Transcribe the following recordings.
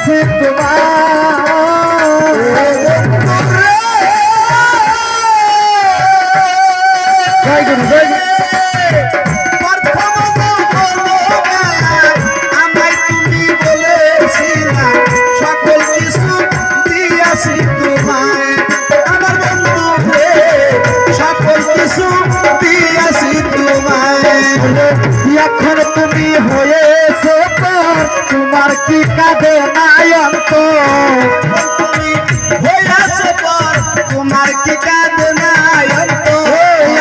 দিয়াছি তোমার জয় গুরু জয় গুরু এখন তুমি হয়েছো পর তোমার কি কাঁদে নাই অন্তর তুমি হয়েছো পর তোমার কি কাঁদে নাই অন্তর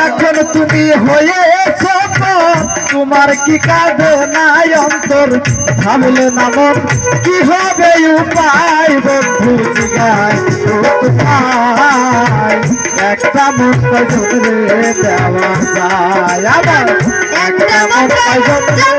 এখন তুমি হয়েছো পর তোমার কি কাঁদে নাই অন্তর ভাবলে না মন কি হবে উপায় বন্ধু জিগায় তোমায় একটা মন কজনে দেওয়া যায় আবার একটা মন কজনে